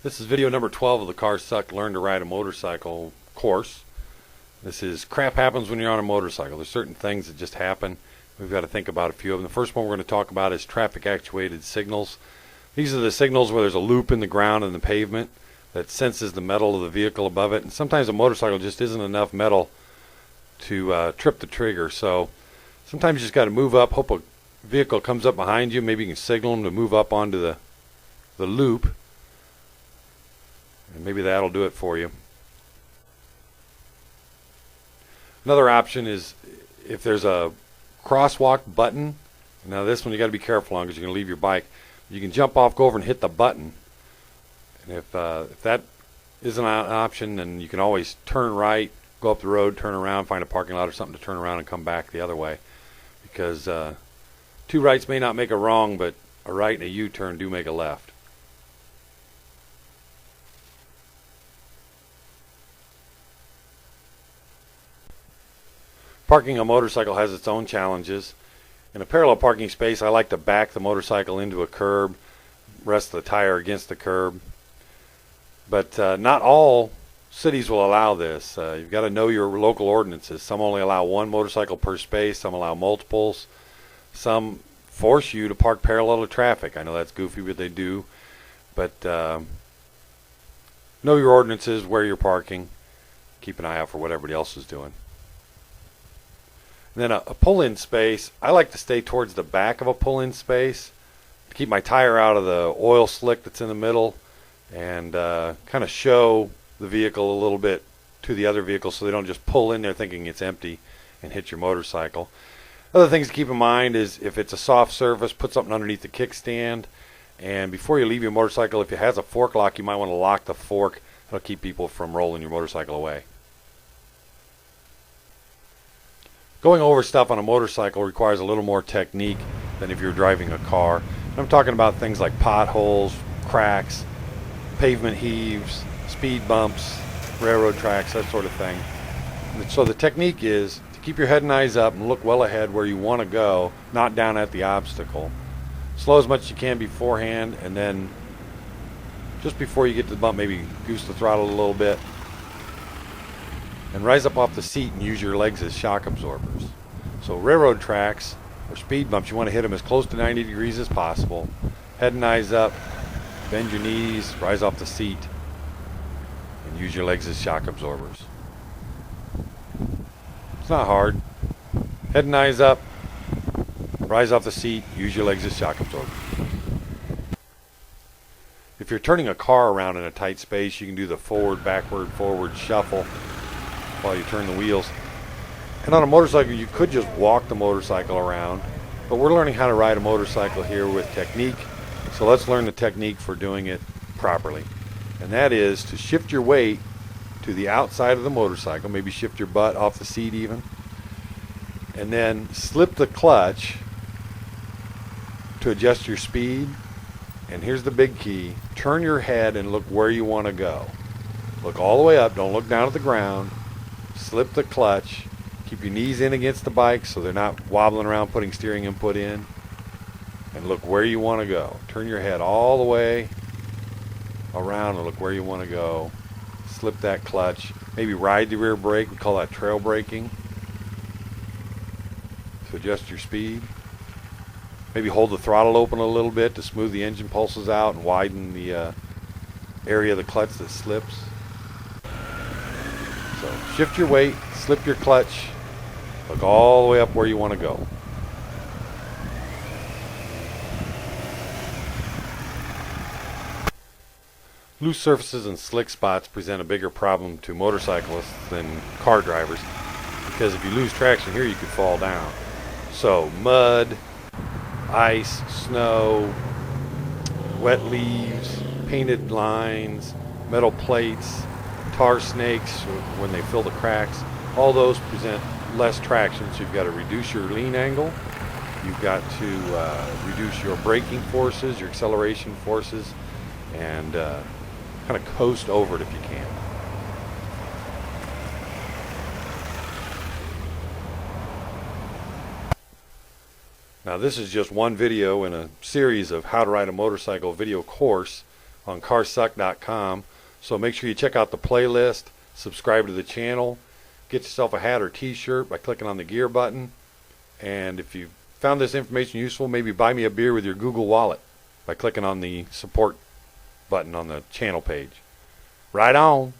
This is video number 12 of the Car Suck Learn to Ride a Motorcycle course. This is crap happens when you're on a motorcycle. There's certain things that just happen. We've got to think about a few of them. The first one we're going to talk about is traffic actuated signals. These are the signals where there's a loop in the ground and the pavement that senses the metal of the vehicle above it. And sometimes a motorcycle just isn't enough metal to trip the trigger. So sometimes you just got to move up, hope a vehicle comes up behind you. Maybe you can signal them to move up onto the loop. And maybe that'll do it for you. Another option is if there's a crosswalk button. Now this one you got to be careful on because you're going to leave your bike. You can jump off, go over and hit the button. And if that isn't an option, then you can always turn right, go up the road, turn around, find a parking lot or something to turn around and come back the other way. Because two rights may not make a wrong, but a right and a U-turn do make a left. Parking a motorcycle has its own challenges. In a parallel parking space, I like to back the motorcycle into a curb, rest the tire against the curb. But not all cities will allow this. You've got to know your local ordinances. Some only allow one motorcycle per space, some allow multiples. Some force you to park parallel to traffic. I know that's goofy, but they do. But know your ordinances, where you're parking. Keep an eye out for what everybody else is doing. And then a pull-in space, I like to stay towards the back of a pull-in space to keep my tire out of the oil slick that's in the middle and kind of show the vehicle a little bit to the other vehicle so they don't just pull in there thinking it's empty and hit your motorcycle. Other things to keep in mind is if it's a soft surface, put something underneath the kickstand. And before you leave your motorcycle, if it has a fork lock, you might want to lock the fork. That'll keep people from rolling your motorcycle away. Going over stuff on a motorcycle requires a little more technique than if you're driving a car. I'm talking about things like potholes, cracks, pavement heaves, speed bumps, railroad tracks, that sort of thing. So the technique is to keep your head and eyes up and look well ahead where you want to go, not down at the obstacle. Slow as much as you can beforehand, and then just before you get to the bump, maybe goose the throttle a little bit. And rise up off the seat and use your legs as shock absorbers. So railroad tracks or speed bumps, you want to hit them as close to 90 degrees as possible. Head and eyes up, bend your knees, rise off the seat, and use your legs as shock absorbers. It's not hard. Head and eyes up, rise off the seat, use your legs as shock absorbers. If you're turning a car around in a tight space, you can do the forward, backward, forward shuffle while you turn the wheels. And on a motorcycle, you could just walk the motorcycle around, but we're learning how to ride a motorcycle here with technique. So let's learn the technique for doing it properly. And that is to shift your weight to the outside of the motorcycle, maybe shift your butt off the seat even, and then slip the clutch to adjust your speed. And here's the big key: turn your head and look where you want to go. Look all the way up, don't look down at the ground. Slip the clutch, keep your knees in against the bike so they're not wobbling around putting steering input in, and look where you want to go. Turn your head all the way around and look where you want to go. Slip that clutch, maybe ride the rear brake, we call that trail braking, to adjust your speed. Maybe hold the throttle open a little bit to smooth the engine pulses out and widen the area of the clutch that slips. So shift your weight, slip your clutch, look all the way up where you want to go. Loose surfaces and slick spots present a bigger problem to motorcyclists than car drivers, because if you lose traction here, you could fall down. So mud, ice, snow, wet leaves, painted lines, metal plates, tar snakes when they fill the cracks, all those present less traction, so you've got to reduce your lean angle, you've got to reduce your braking forces, your acceleration forces, and kind of coast over it if you can. Now this is just one video in a series of how to ride a motorcycle video course on carsuck.com. So make sure you check out the playlist, subscribe to the channel, get yourself a hat or t-shirt by clicking on the gear button. And if you found this information useful, maybe buy me a beer with your Google Wallet by clicking on the support button on the channel page. Right on.